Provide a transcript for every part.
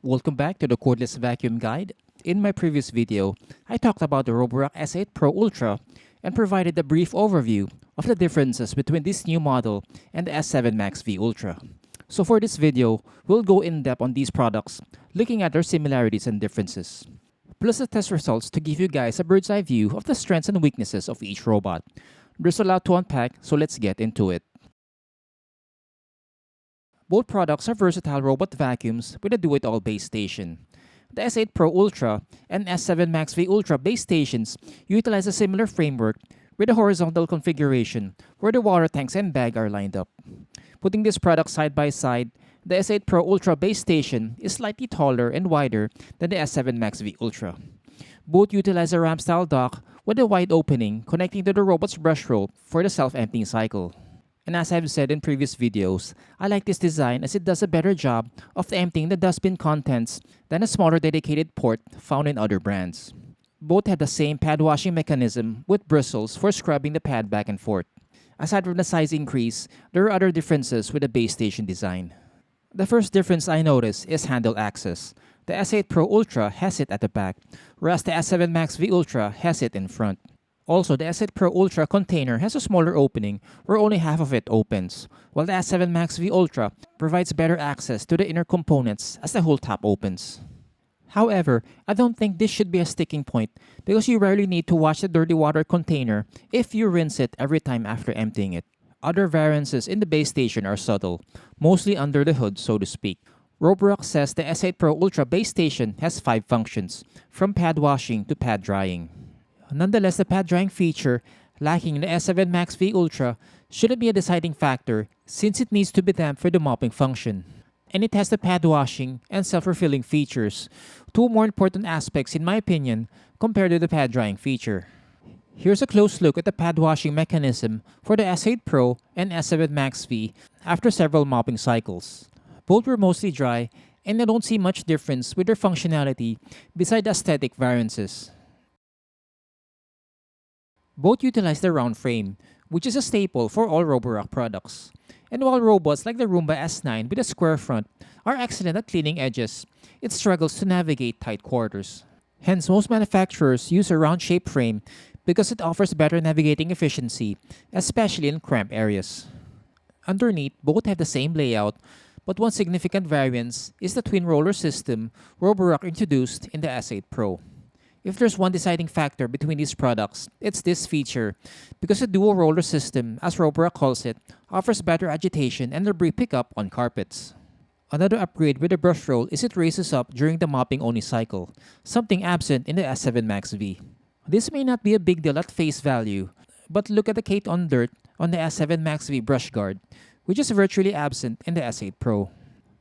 Welcome back to the Cordless Vacuum Guide. In my previous video, I talked about the Roborock S8 Pro Ultra and provided a brief overview of the differences between this new model and the S7 MaxV Ultra. So for this video, we'll go in depth on these products, looking at their similarities and differences, plus the test results to give you guys a bird's eye view of the strengths and weaknesses of each robot. There's a lot to unpack, so let's get into it. Both products are versatile robot vacuums with a do-it-all base station. The S8 Pro Ultra and S7 MaxV Ultra base stations utilize a similar framework with a horizontal configuration where the water tanks and bag are lined up. Putting this product side by side, the S8 Pro Ultra base station is slightly taller and wider than the S7 MaxV Ultra. Both utilize a ramp-style dock with a wide opening connecting to the robot's brush roll for the self-emptying cycle. And as I've said in previous videos, I like this design as it does a better job of emptying the dustbin contents than a smaller dedicated port found in other brands. Both have the same pad washing mechanism with bristles for scrubbing the pad back and forth. Aside from the size increase, there are other differences with the base station design. The first difference I notice is handle access. The S8 Pro Ultra has it at the back, whereas the S7 MaxV Ultra has it in front. Also, the S8 Pro Ultra container has a smaller opening where only half of it opens, while the S7 MaxV Ultra provides better access to the inner components as the whole top opens. However, I don't think this should be a sticking point because you rarely need to wash the dirty water container if you rinse it every time after emptying it. Other variances in the base station are subtle, mostly under the hood, so to speak. Roborock says the S8 Pro Ultra base station has 5 functions, from pad washing to pad drying. Nonetheless, the pad drying feature, lacking in the S7 MaxV Ultra, shouldn't be a deciding factor since it needs to be damped for the mopping function. And it has the pad washing and self-refilling features, 2 more important aspects in my opinion compared to the pad drying feature. Here's a close look at the pad washing mechanism for the S8 Pro and S7 MaxV after several mopping cycles. Both were mostly dry and I don't see much difference with their functionality beside the aesthetic variances. Both utilize the round frame, which is a staple for all Roborock products. And while robots like the Roomba S9 with a square front are excellent at cleaning edges, it struggles to navigate tight quarters. Hence, most manufacturers use a round-shaped frame because it offers better navigating efficiency, especially in cramped areas. Underneath, both have the same layout, but one significant variance is the twin roller system Roborock introduced in the S8 Pro. If there's one deciding factor between these products, it's this feature, because the dual roller system, as Roborock calls it, offers better agitation and debris pickup on carpets. Another upgrade with the brush roll is it raises up during the mopping-only cycle, something absent in the S7 MaxV. This may not be a big deal at face value, but look at the Kate on dirt on the S7 MaxV brush guard, which is virtually absent in the S8 Pro.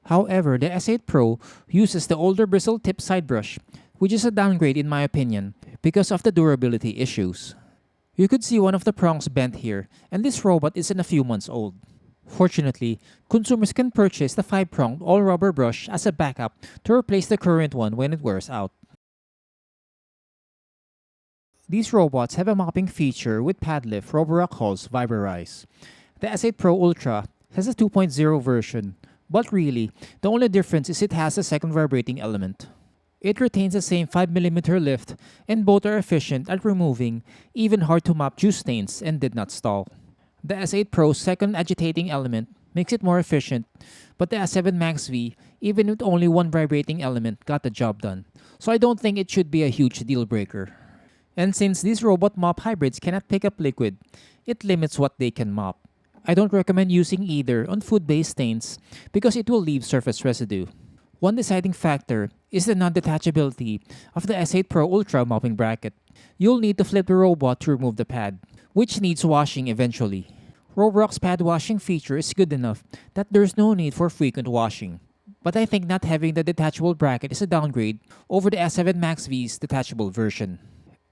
However, the S8 Pro uses the older bristle tip side brush, which is a downgrade in my opinion because of the durability issues. You could see one of the prongs bent here, and this robot isn't a few months old. Fortunately, consumers can purchase the 5-pronged all-rubber brush as a backup to replace the current one when it wears out. These robots have a mopping feature with pad lift Roborock calls Viberize. The S8 Pro Ultra has a 2.0 version, but really, the only difference is it has a second vibrating element. It retains the same 5mm lift, and both are efficient at removing even hard-to-mop juice stains and did not stall. The S8 Pro's second agitating element makes it more efficient, but the S7 MaxV, even with only one vibrating element, got the job done, so I don't think it should be a huge deal breaker. And since these robot mop hybrids cannot pick up liquid, it limits what they can mop. I don't recommend using either on food-based stains because it will leave surface residue. One deciding factor is the non-detachability of the S8 Pro Ultra mopping bracket. You'll need to flip the robot to remove the pad, which needs washing eventually. Roborock's pad washing feature is good enough that there's no need for frequent washing. But I think not having the detachable bracket is a downgrade over the S7 MaxV's detachable version.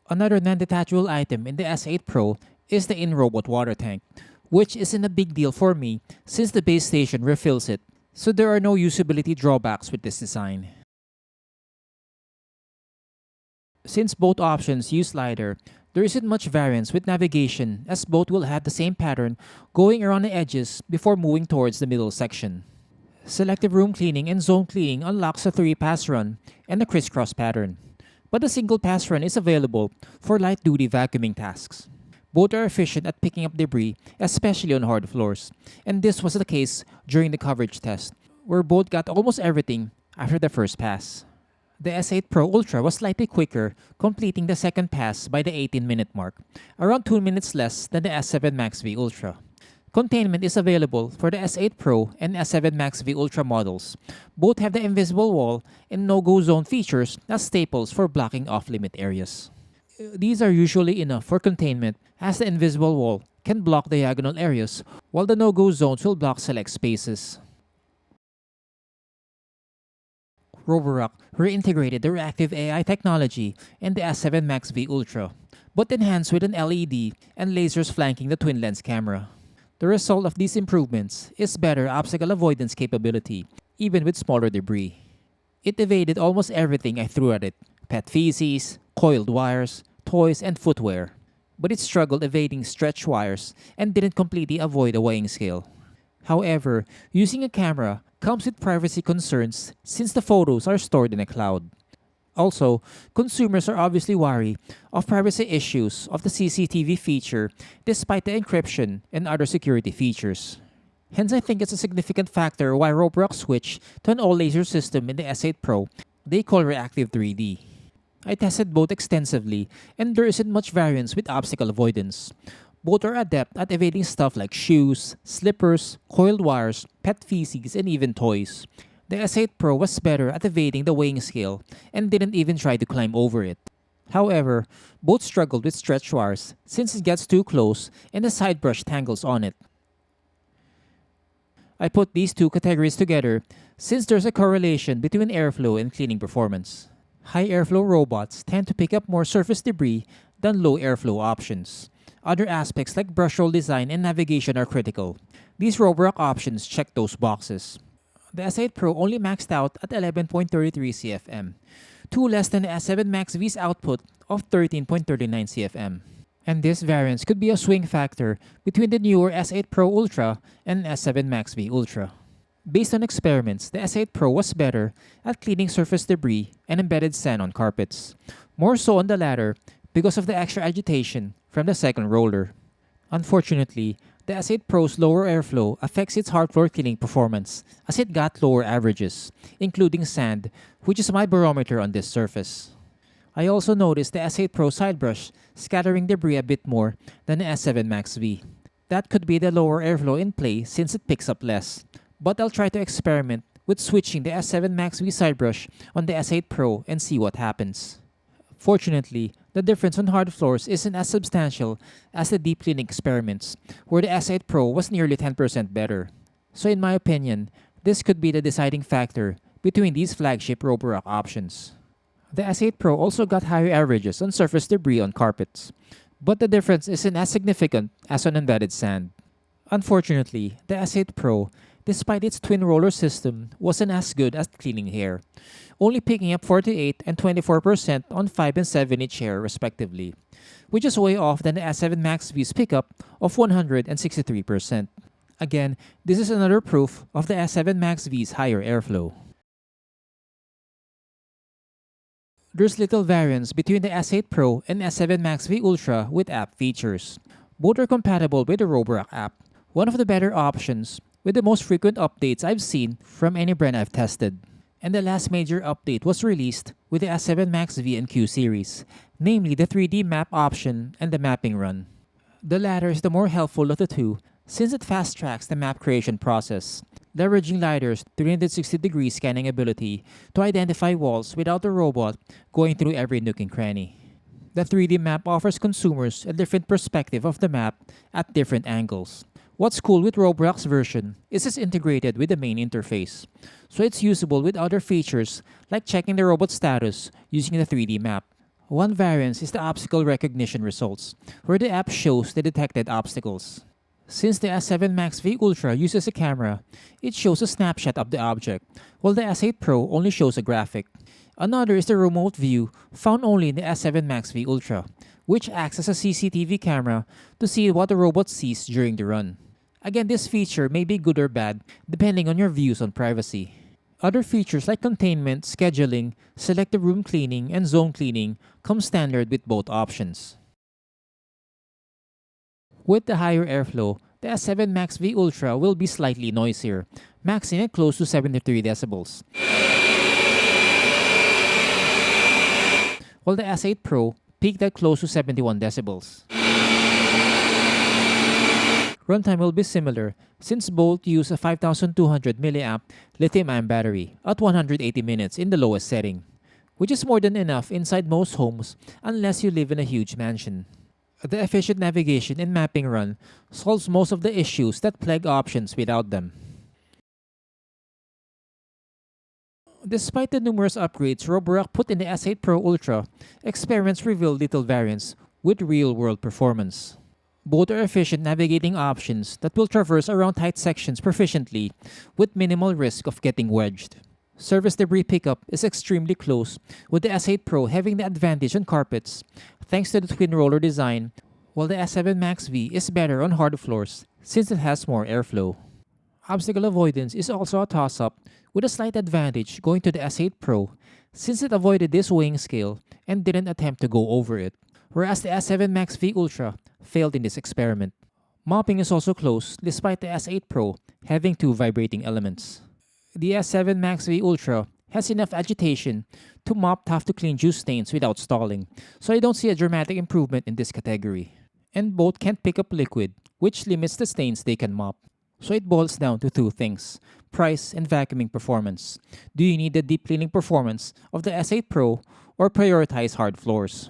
Another non-detachable item in the S8 Pro is the in-robot water tank, which isn't a big deal for me since the base station refills it. So there are no usability drawbacks with this design. Since both options use LiDAR, there isn't much variance with navigation as both will have the same pattern going around the edges before moving towards the middle section. Selective room cleaning and zone cleaning unlocks a 3-pass run and a crisscross pattern, but a single pass run is available for light-duty vacuuming tasks. Both are efficient at picking up debris, especially on hard floors, and this was the case during the coverage test, where both got almost everything after the first pass. The S8 Pro Ultra was slightly quicker, completing the second pass by the 18-minute mark, around 2 minutes less than the S7 MaxV Ultra. Containment is available for the S8 Pro and S7 MaxV Ultra models. Both have the invisible wall and no-go zone features as staples for blocking off-limit areas. These are usually enough for containment, as the invisible wall can block diagonal areas, while the no-go zones will block select spaces. Roborock reintegrated the reactive AI technology in the S7 MaxV Ultra, but enhanced with an LED and lasers flanking the twin-lens camera. The result of these improvements is better obstacle avoidance capability, even with smaller debris. It evaded almost everything I threw at it: pet feces, coiled wires, toys, and footwear. But it struggled evading stretch wires and didn't completely avoid a weighing scale. However, using a camera comes with privacy concerns since the photos are stored in a cloud. Also, consumers are obviously wary of privacy issues of the CCTV feature despite the encryption and other security features. Hence, I think it's a significant factor why Roborock switched to an all-laser system in the S8 Pro they call Reactive 3D. I tested both extensively, and there isn't much variance with obstacle avoidance. Both are adept at evading stuff like shoes, slippers, coiled wires, pet feces, and even toys. The S8 Pro was better at evading the weighing scale and didn't even try to climb over it. However, both struggled with stretch wires since it gets too close and the side brush tangles on it. I put these two categories together since there's a correlation between airflow and cleaning performance. High airflow robots tend to pick up more surface debris than low airflow options. Other aspects like brush roll design and navigation are critical. These Roborock options check those boxes. The S8 Pro only maxed out at 11.33 CFM, 2 less than the S7 MaxV's output of 13.39 CFM. And this variance could be a swing factor between the newer S8 Pro Ultra and S7 MaxV Ultra. Based on experiments, the S8 Pro was better at cleaning surface debris and embedded sand on carpets, more so on the latter because of the extra agitation from the second roller. Unfortunately, the S8 Pro's lower airflow affects its hard floor cleaning performance as it got lower averages, including sand, which is my barometer on this surface. I also noticed the S8 Pro side brush scattering debris a bit more than the S7 MaxV. That could be the lower airflow in play since it picks up less, but I'll try to experiment with switching the S7 MaxV side brush on the S8 Pro and see what happens. Fortunately, the difference on hard floors isn't as substantial as the deep cleaning experiments, where the S8 Pro was nearly 10% better. So in my opinion, this could be the deciding factor between these flagship Roborock options. The S8 Pro also got higher averages on surface debris on carpets, but the difference isn't as significant as on embedded sand. Unfortunately, the S8 Pro, despite its twin roller system, wasn't as good at cleaning hair, only picking up 48 and 24% on 5 and 7-inch hair respectively, which is way off than the S7 MaxV's pickup of 163%. Again, this is another proof of the S7 MaxV's higher airflow. There's little variance between the S8 Pro and S7 MaxV Ultra with app features. Both are compatible with the Roborock app, one of the better options with the most frequent updates I've seen from any brand I've tested. And the last major update was released with the S7 MaxV and Q series, namely the 3D map option and the mapping run. The latter is the more helpful of the two since it fast-tracks the map creation process, leveraging LiDAR's 360-degree scanning ability to identify walls without the robot going through every nook and cranny. The 3D map offers consumers a different perspective of the map at different angles. What's cool with Roborock's version is it's integrated with the main interface, so it's usable with other features like checking the robot status using the 3D map. One variance is the obstacle recognition results, where the app shows the detected obstacles. Since the S7 MaxV Ultra uses a camera, it shows a snapshot of the object, while the S8 Pro only shows a graphic. Another is the remote view found only in the S7 MaxV Ultra, which acts as a CCTV camera to see what the robot sees during the run. Again, this feature may be good or bad depending on your views on privacy. Other features like containment, scheduling, selective room cleaning, and zone cleaning come standard with both options. With the higher airflow, the S7 Max V Ultra will be slightly noisier, maxing at close to 73 decibels, while the S8 Pro peaked at close to 71 decibels. Runtime will be similar since both use a 5200 mAh lithium-ion battery at 180 minutes in the lowest setting, which is more than enough inside most homes unless you live in a huge mansion. The efficient navigation and mapping run solves most of the issues that plague options without them. Despite the numerous upgrades Roborock put in the S8 Pro Ultra, experiments reveal little variance with real-world performance. Both are efficient navigating options that will traverse around tight sections proficiently with minimal risk of getting wedged. Surface debris pickup is extremely close, with the S8 Pro having the advantage on carpets thanks to the twin roller design, while the S7 Max V is better on hard floors since it has more airflow. Obstacle avoidance is also a toss-up, with a slight advantage going to the S8 Pro since it avoided this weighing scale and didn't attempt to go over it, whereas the S7 Max V Ultra failed in this experiment. Mopping is also close despite the S8 Pro having two vibrating elements. The S7 Max V Ultra has enough agitation to mop tough to clean juice stains without stalling, so I don't see a dramatic improvement in this category. And both can't pick up liquid, which limits the stains they can mop. So it boils down to two things: price and vacuuming performance. Do you need the deep cleaning performance of the S8 Pro or prioritize hard floors?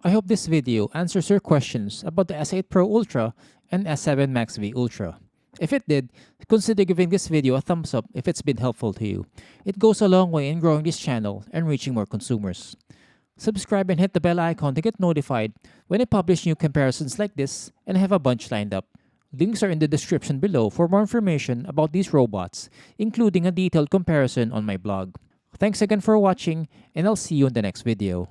I hope this video answers your questions about the S8 Pro Ultra and S7 Max V Ultra. If it did, consider giving this video a thumbs up if it's been helpful to you. It goes a long way in growing this channel and reaching more consumers. Subscribe and hit the bell icon to get notified when I publish new comparisons like this, and I have a bunch lined up. Links are in the description below for more information about these robots, including a detailed comparison on my blog. Thanks again for watching, and I'll see you in the next video.